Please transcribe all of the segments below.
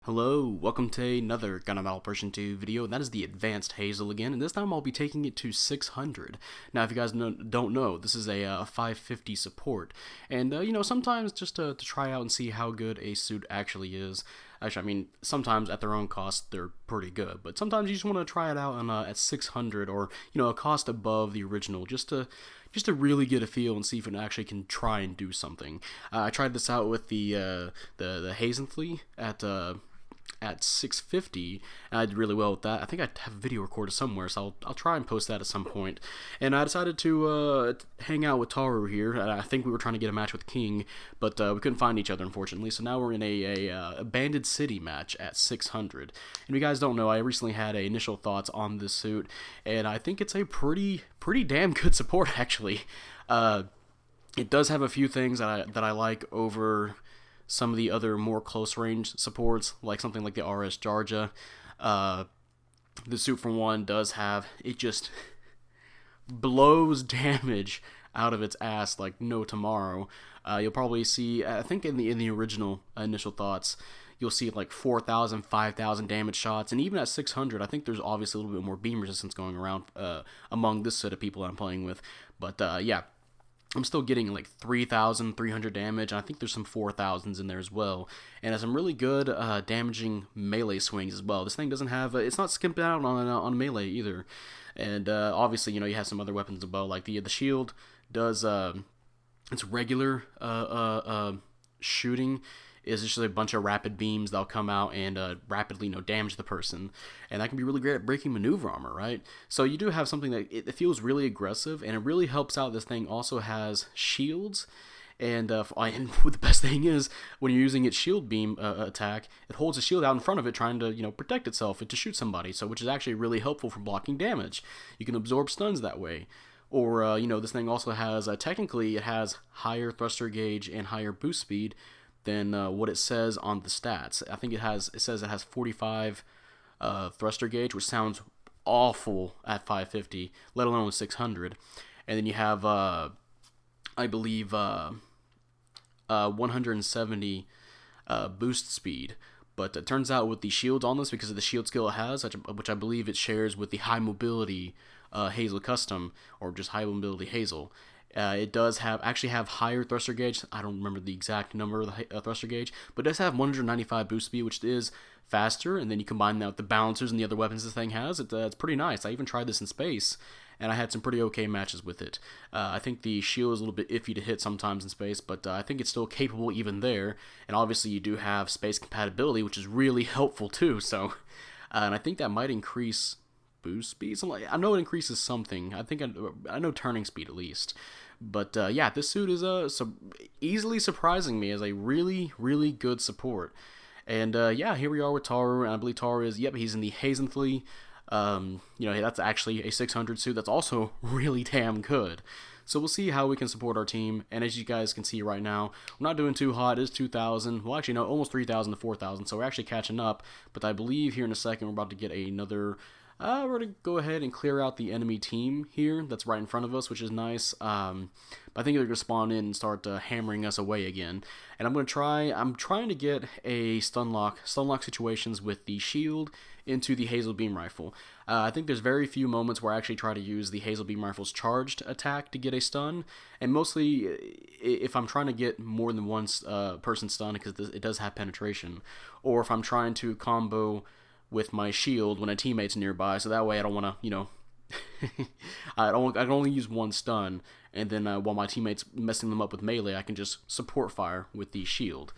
Hello, welcome to another Gundam Version 2 video, and that is the Advanced Hazel again, and this time I'll be taking it to 600. Now, if you guys don't know, this is a 550 support, and sometimes just to try out and see how good a suit actually is. Actually, I mean, sometimes at their own cost, they're pretty good, but sometimes you just want to try it out on, at 600 or, a cost above the original, just to really get a feel and see if it actually can try and do something. I tried this out with the Hazen at 650, and I did really well with that. I think I have a video recorded somewhere, so I'll try and post that at some point. And I decided to hang out with Taru here. I think we were trying to get a match with King, but we couldn't find each other, unfortunately. So now we're in a abandoned city match at 600. And if you guys don't know, I recently had initial thoughts on this suit, and I think it's a pretty damn good support, actually. It does have a few things that I like over some of the other more close-range supports, like something like the RS Jarja. The suit, for one, does have, it just blows damage out of its ass like no tomorrow. You'll probably see, I think in the original initial thoughts, you'll see like 4,000, 5,000 damage shots, and even at 600, I think there's obviously a little bit more beam resistance going around among this set of people I'm playing with. But yeah, I'm still getting like 3,300 damage, and I think there's some 4,000s in there as well. And has some really good damaging melee swings as well. This thing doesn't have, it's not skimped out on melee either. And obviously, you have some other weapons as well, like the shield does, its regular shooting is just a bunch of rapid beams that'll come out and rapidly damage the person, and that can be really great at breaking maneuver armor, right? So you do have something that it feels really aggressive, and it really helps out. This thing also has shields, and the best thing is when you're using its shield beam attack, it holds a shield out in front of it trying to protect itself and to shoot somebody, so which is actually really helpful for blocking damage. You can absorb stuns that way. Or this thing also has technically it has higher thruster gauge and higher boost speed than what it says on the stats. I think it says it has 45 thruster gauge, which sounds awful at 550, let alone with 600. And then you have, I believe, 170 boost speed. But it turns out with the shields on this, because of the shield skill it has, which I believe it shares with the high mobility Hazel custom, or just high mobility Hazel, it does actually have higher thruster gauge. I don't remember the exact number of the thruster gauge, but it does have 195 boost speed, which is faster. And then you combine that with the balancers and the other weapons this thing has. It's pretty nice. I even tried this in space, and I had some pretty okay matches with it. I think the shield is a little bit iffy to hit sometimes in space, but I think it's still capable even there. And obviously you do have space compatibility, which is really helpful too. So, and I think that might increase boost speed. I know it increases something. I know turning speed at least. But yeah, this suit is easily surprising me as a really good support. And yeah, here we are with Taru, and I believe Taru is, he's in the Hazenthly. That's actually a 600 suit that's also really damn good. So we'll see how we can support our team. And as you guys can see right now, we're not doing too hot. It is 2,000. Well, actually, no, almost 3,000 to 4,000. So we're actually catching up. But I believe here in a second we're about to get another. We're going to go ahead and clear out the enemy team here that's right in front of us, which is nice. But I think they're going to spawn in and start hammering us away again. And I'm trying to get a stun lock situations with the shield into the Hazel Beam Rifle. I think there's very few moments where I actually try to use the Hazel Beam Rifle's charged attack to get a stun. And mostly if I'm trying to get more than one person stunned, because it does have penetration. Or if I'm trying to combo with my shield when a teammate's nearby, so that way I don't want to, I can only use one stun, and then while my teammate's messing them up with melee, I can just support fire with the shield.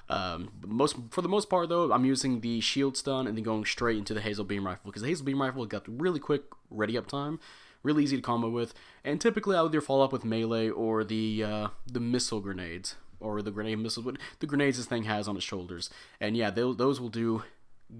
For the most part, though, I'm using the shield stun and then going straight into the Hazel Beam Rifle, because the Hazel Beam Rifle got really quick ready up time, really easy to combo with, and typically I would either follow up with melee or the missile grenades, or the grenade missiles, the grenades this thing has on its shoulders. And yeah, those will do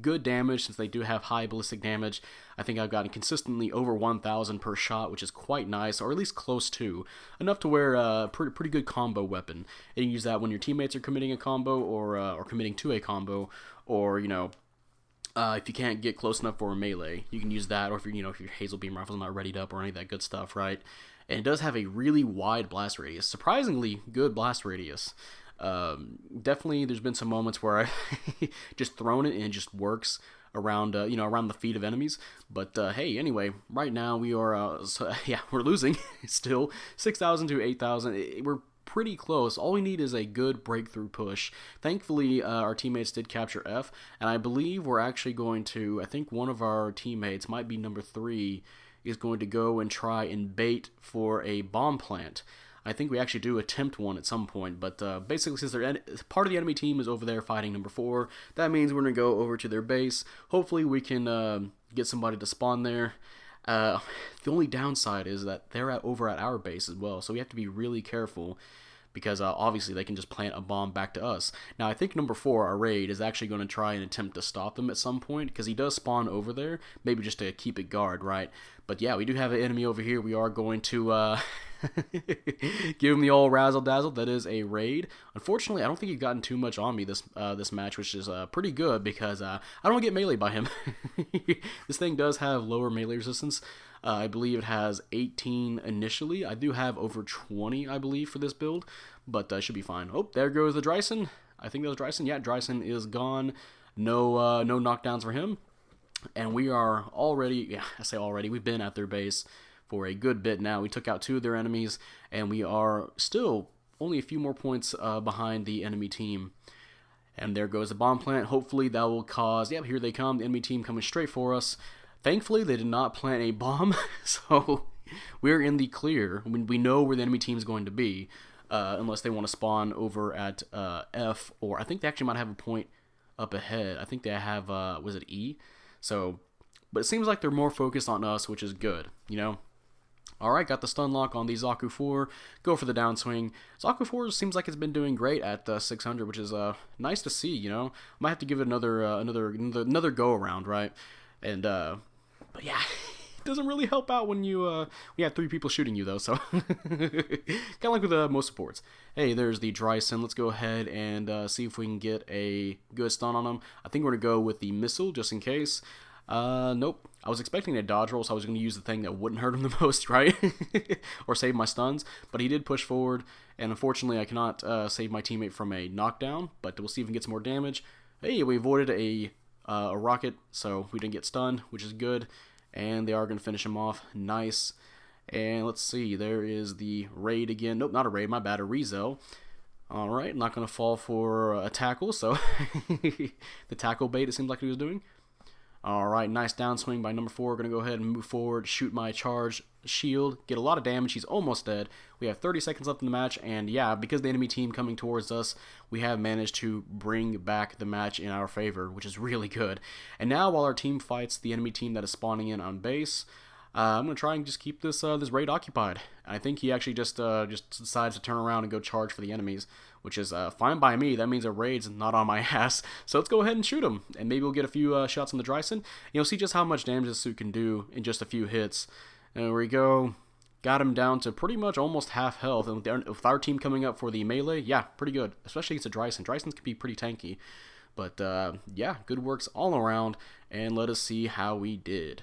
good damage since they do have high ballistic damage. I think I've gotten consistently over 1,000 per shot, which is quite nice, or at least close to, enough to wear a pretty good combo weapon. And you can use that when your teammates are committing a combo, or committing to a combo, or if you can't get close enough for a melee, you can use that, or if your Hazel Beam Rifle's not readied up or any of that good stuff, right? And it does have a really wide blast radius, surprisingly good blast radius. Definitely, there's been some moments where I just thrown it and it just works around around the feet of enemies. But hey, anyway, right now we are yeah, we're losing still 6,000 to 8,000. We're pretty close. All we need is a good breakthrough push. Thankfully, our teammates did capture F, and I believe we're actually going to, I think one of our teammates, might be number 3, is going to go and try and bait for a bomb plant. I think we actually do attempt one at some point, but basically, since part of the enemy team is over there fighting number 4, that means we're going to go over to their base. Hopefully, we can get somebody to spawn there. The only downside is that they're over at our base as well, so we have to be really careful, because obviously they can just plant a bomb back to us. Now, I think number 4, our raid, is actually going to try and attempt to stop them at some point, because he does spawn over there, maybe just to keep it guard, right? But yeah, we do have an enemy over here. We are going to give him the old razzle-dazzle. That is a raid. Unfortunately, I don't think he gotten too much on me this match, which is pretty good, because I don't get melee by him. This thing does have lower melee resistance. I believe it has 18 initially. I do have over 20, I believe, for this build, but should be fine. Oh, there goes the Dryson. I think that was Dryson. Yeah, Dryson is gone. No knockdowns for him. And we are already, yeah, I say already, we've been at their base for a good bit now. We took out 2 of their enemies, and we are still only a few more points behind the enemy team. And there goes the bomb plant. Hopefully that will cause, yep, here they come, the enemy team coming straight for us. Thankfully, they did not plant a bomb, so we're in the clear. We know where the enemy team is going to be, unless they want to spawn over at F, or I think they actually might have a point up ahead. I think they have, was it E? So, but it seems like they're more focused on us, which is good, you know? Alright, got the stun lock on the Zaku 4. Go for the downswing. Zaku 4 seems like it's been doing great at 600, which is nice to see, you know? Might have to give it another go around, right? And but yeah, it doesn't really help out when you have 3 people shooting you though, so kind of like with most supports. Hey, there's the Dryson. Let's go ahead and see if we can get a good stun on him. I think we're gonna go with the missile just in case. Nope. I was expecting a dodge roll, so I was going to use the thing that wouldn't hurt him the most, right? Or save my stuns. But he did push forward, and unfortunately I cannot save my teammate from a knockdown, but we'll see if we can get some more damage. Hey, we avoided a rocket, so we didn't get stunned, which is good. And they are going to finish him off. Nice. And let's see, there is the raid again. Nope, not a raid, my bad, a Rezo. Alright, not going to fall for a tackle, so the tackle bait it seems like he was doing. Alright, nice downswing by number 4. Going to go ahead and move forward, shoot my charge shield, get a lot of damage. He's almost dead. We have 30 seconds left in the match, and yeah, because the enemy team coming towards us, we have managed to bring back the match in our favor, which is really good. And now, while our team fights the enemy team that is spawning in on base, I'm going to try and just keep this raid occupied. I think he actually just decides to turn around and go charge for the enemies, which is fine by me. That means a raid's not on my ass. So let's go ahead and shoot him, and maybe we'll get a few shots on the Dryson. You'll see just how much damage this suit can do in just a few hits. And there we go. Got him down to pretty much almost half health. And with our team coming up for the melee, yeah, pretty good. Especially against a Dryson. Drysons can be pretty tanky. But yeah, good works all around. And let us see how we did.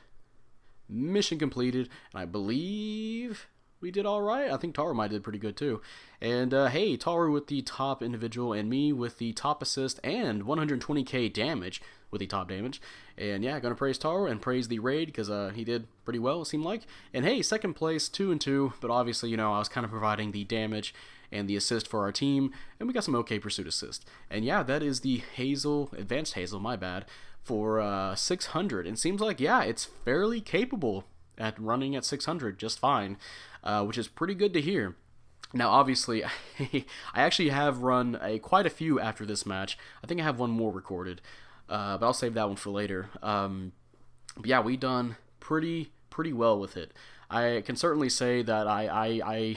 Mission completed, and I believe we did all right. I think Taru might have did pretty good too. And hey, Taru with the top individual, and me with the top assist and 120k damage with the top damage. And yeah, gonna praise Taru and praise the raid because he did pretty well, it seemed like. And hey, second place, 2-2. But obviously, you know, I was kind of providing the damage and the assist for our team, and we got some okay pursuit assist. And yeah, that is the Hazel, Advanced Hazel, my bad, for 600. And seems like, yeah, it's fairly capable at running at 600 just fine, which is pretty good to hear. Now, obviously, I actually have run quite a few after this match. I think I have one more recorded, but I'll save that one for later. But yeah, we done pretty well with it. I can certainly say that I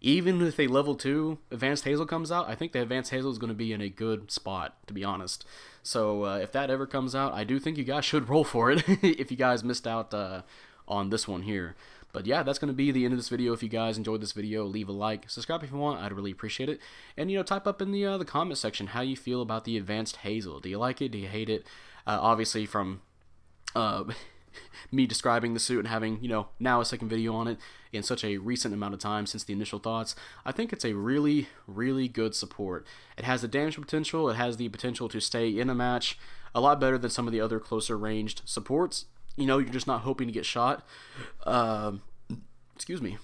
even if a level 2 Advanced Hazel comes out, I think the Advanced Hazel is going to be in a good spot, to be honest. So if that ever comes out, I do think you guys should roll for it if you guys missed out on this one here. But yeah, that's going to be the end of this video. If you guys enjoyed this video, leave a like, subscribe if you want. I'd really appreciate it. And, you know, type up in the comment section how you feel about the Advanced Hazel. Do you like it? Do you hate it? Obviously, from me describing the suit and having, now a second video on it in such a recent amount of time since the initial thoughts, I think it's a really, really good support. It has the damage potential, it has the potential to stay in a match a lot better than some of the other closer ranged supports. You're just not hoping to get shot. Excuse me.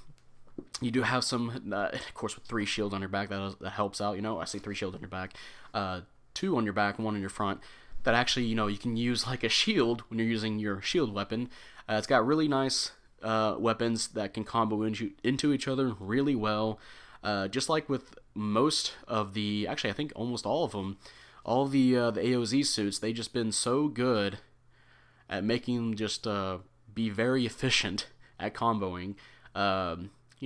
You do have some, of course, with 3 shields on your back, that helps out. I say 3 shields on your back, 2 on your back, 1 on your front. That actually, you can use like a shield when you're using your shield weapon. It's got really nice weapons that can combo into each other really well. Just like with most of the, actually I think almost all of them, all of the AOZ suits, they've just been so good at making them just be very efficient at comboing.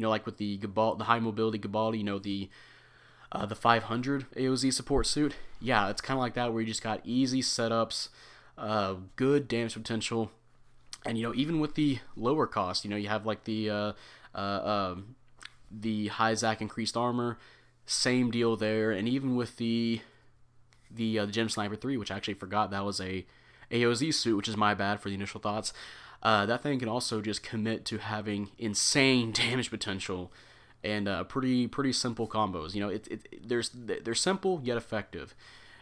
Like with the high mobility Gabal, the 500 AOZ support suit. Yeah, it's kind of like that, where you just got easy setups, good damage potential, and even with the lower cost, you have like the high Zac increased armor, same deal there, and even with the Gem Sniper 3, which I actually forgot that was a AOZ suit, which is my bad for the initial thoughts. That thing can also just commit to having insane damage potential and pretty simple combos. They're simple yet effective,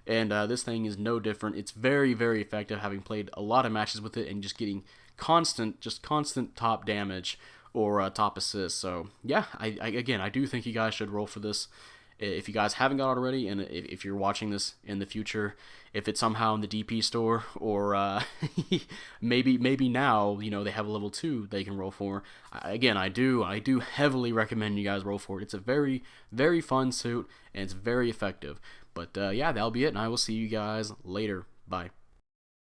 and this thing is no different. It's very, very effective, having played a lot of matches with it and just getting constant top damage or top assists. So yeah, I do think you guys should roll for this. If you guys haven't got it already, and if you're watching this in the future, if it's somehow in the DP store, or maybe now they have a level 2 they can roll for. Again, I do heavily recommend you guys roll for it. It's a very, very fun suit, and it's very effective. But yeah, that'll be it, and I will see you guys later. Bye.